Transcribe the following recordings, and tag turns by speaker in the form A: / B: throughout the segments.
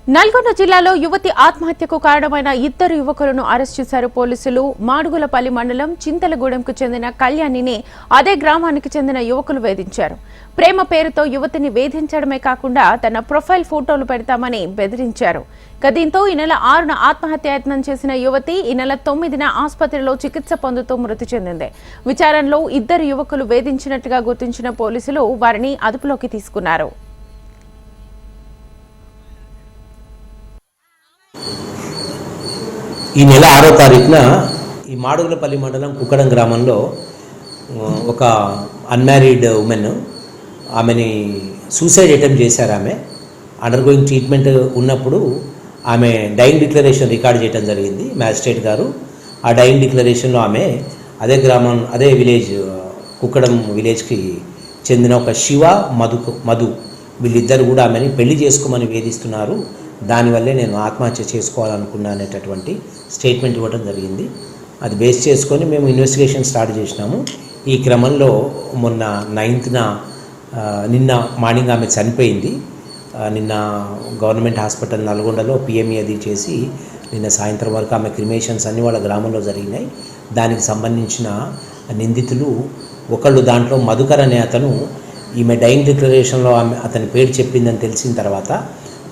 A: నల్గొండ జిల్లాలో యువతి ఆత్మహత్యకు కారణమైన ఇద్దరు యువకులను అరెస్ట్ చేశారు పోలీసులు. మాడుగులపల్లి మండలం చింతలగూడెంకు చెందిన కళ్యాణిని అదే గ్రామానికి చెందిన యువకులు వేధించారు. ప్రేమ పేరుతో యువతిని వేధించడమే కాకుండా తన ప్రొఫైల్ ఫోటోలు పెడతామని బెదిరించారు. దీంతో ఈ నెల 6న ఆత్మహత్యాయత్నం చేసిన యువతి ఈ నెల 9న ఆసుపత్రిలో చికిత్స పొందుతూ మృతి చెందింది. విచారణలో ఇద్దరు యువకులు వేధించినట్టుగా గుర్తించిన పోలీసులు వారిని అదుపులోకి తీసుకున్నారు.
B: ఈ నెల 6వ తారీఖున ఈ మాడుగులపల్లి మండలం కుక్కడం గ్రామంలో ఒక అన్మ్యారీడ్ ఉమెన్ ఆమెని సూసైడ్ అటెంప్ట్ చేశారు. ఆమె అండర్గోయింగ్ ట్రీట్మెంట్ ఉన్నప్పుడు ఆమె డైయింగ్ డిక్లరేషన్ రికార్డ్ చేయడం జరిగింది మ్యాజిస్ట్రేట్ గారు. ఆ డైయింగ్ డిక్లరేషన్లో ఆమె అదే విలేజ్ కుక్కడం విలేజ్కి చెందిన ఒక శివ మధు వీళ్ళిద్దరు కూడా ఆమెని పెళ్లి చేసుకోమని వేధిస్తున్నారు, దానివల్లే నేను ఆత్మహత్య చేసుకోవాలనుకున్నా అనేటటువంటి స్టేట్మెంట్ ఇవ్వడం జరిగింది. అది బేస్ చేసుకొని మేము ఇన్వెస్టిగేషన్ స్టార్ట్ చేసినాము. ఈ క్రమంలో మొన్న 9న నిన్న మార్నింగ్ ఆమె చనిపోయింది. నిన్న గవర్నమెంట్ హాస్పిటల్ నల్గొండలో పిఎంఈ అది చేసి నిన్న సాయంత్రం వరకు ఆమె క్రిమేషన్స్ అన్నీ వాళ్ళ గ్రామంలో జరిగినాయి. దానికి సంబంధించిన నిందితులు ఒకళ్ళు దాంట్లో మధుకర్ అనే అతను ఈమె డైయింగ్ డిక్లరేషన్లో అతని పేరు చెప్పిందని తెలిసిన తర్వాత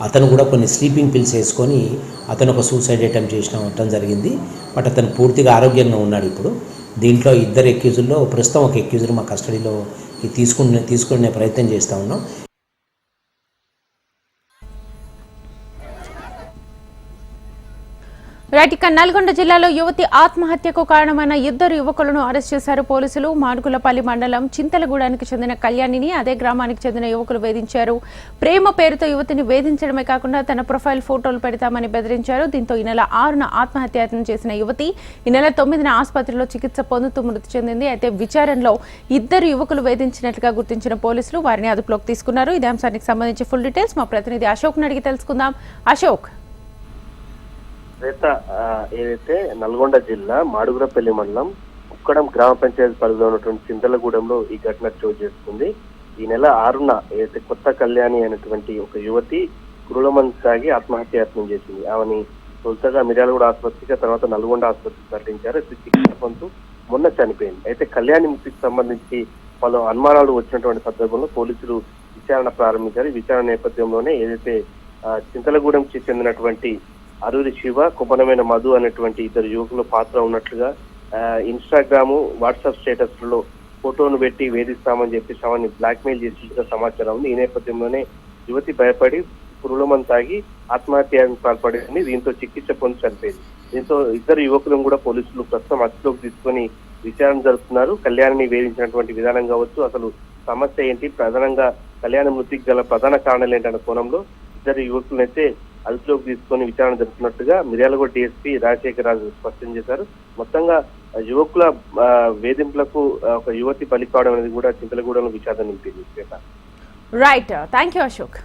B: అతను కూడా కొన్ని స్లీపింగ్ పిల్స్ వేసుకొని అతను ఒక సూసైడ్ అటెంప్ట్ చేయడం జరిగింది. బట్ అతను పూర్తిగా ఆరోగ్యంగా ఉన్నాడు. ఇప్పుడు దీంట్లో ఇద్దరు ఎక్యూజుల్లో ప్రస్తుతం ఒక ఎక్యూజర్ మా కస్టడీలోకి తీసుకునే ప్రయత్నం చేస్తూ ఉన్నాం.
A: నల్గొండ జిల్లాలో యువతి ఆత్మహత్యకు కారణమైన ఇద్దరు యువకులను అరెస్ట్ చేశారు పోలీసులు. మాడుగులపల్లి మండలం చింతలగూడానికి చెందిన కళ్యాణిని అదే గ్రామానికి చెందిన యువకులు వేధించారు. ప్రేమ పేరుతో యువతిని వేధించడమే కాకుండా తన ప్రొఫైల్ ఫోటోలు పెడతామని బెదిరించారు. దీంతో ఈ నెల 6న ఆత్మహత్యాయత్నం చేసిన యువతి ఈ నెల 9న ఆసుపత్రిలో చికిత్స పొందుతూ మృతి చెందింది. అయితే విచారణలో ఇద్దరు యువకులు వేధించినట్లుగా గుర్తించిన పోలీసులు వారిని అదుపులోకి తీసుకున్నారు. ఇదే అంశానికి సంబంధించి ఫుల్ డీటెయిల్స్ మా ప్రతినిధి అశోక్ అడిగి తెలుసుకుందాం. అశోక్,
C: ఏదైతే నల్గొండ జిల్లా మాడుగులపల్లి మండలం కుక్కడం గ్రామ పంచాయతీ పరిధిలో ఉన్నటువంటి చింతలగూడెంలో ఈ ఘటన చోటు చేసుకుంది. ఈ నెల 6న ఏదైతే కొత్త కళ్యాణి అయినటువంటి ఒక యువతి కురులమంది తాగి ఆత్మహత్యాయత్నం చేసింది. ఆమెని తొలుతగా మిర్యాలగూడ ఆసుపత్రికి, తర్వాత నల్గొండ ఆసుపత్రికి తరలించారు. చికిత్స పొందుతూ మొన్న చనిపోయింది. అయితే కళ్యాణి మృతికి సంబంధించి పలు అనుమానాలు వచ్చినటువంటి సందర్భంలో పోలీసులు విచారణ ప్రారంభించారు. విచారణ నేపథ్యంలోనే ఏదైతే చింతలగూడెంకి చెందినటువంటి అరూరి శివ, కుపనమైన మధు అనేటువంటి ఇద్దరు యువకుల పాత్ర ఉన్నట్లుగా ఇన్స్టాగ్రామ్, వాట్సాప్ స్టేటస్లలో ఫోటోను పెట్టి వేధిస్తామని చెప్పి శవాన్ని బ్లాక్మెయిల్ చేసినట్టుగా సమాచారం ఉంది. ఈ నేపథ్యంలోనే యువతి భయపడి పురులమని తాగి ఆత్మహత్యానికి పాల్పడింది. దీంతో చికిత్స పొంది చనిపోయింది. దీంతో ఇద్దరు యువకులను కూడా పోలీసులు ప్రస్తుతం అదుపులోకి తీసుకొని విచారణ జరుపుతున్నారు. కళ్యాణిని వేధించినటువంటి విధానం కావచ్చు, అసలు సమస్య ఏంటి, ప్రధానంగా కళ్యాణ మృతికి గల ప్రధాన కారణాలు ఏంటన్న కోణంలో ఇద్దరు యువకులనైతే అదుపులోకి తీసుకొని విచారణ జరుపుతున్నట్టుగా మిర్యాలగూడ డీఎస్పీ రాజశేఖర్ రాజు స్పష్టం చేశారు. మొత్తంగా యువకుల వేధింపులకు ఒక యువతి బలి కావడం అనేది కూడా చింతలగూడెంలో విషాదం నింపింది.
A: Right, thank you Ashok.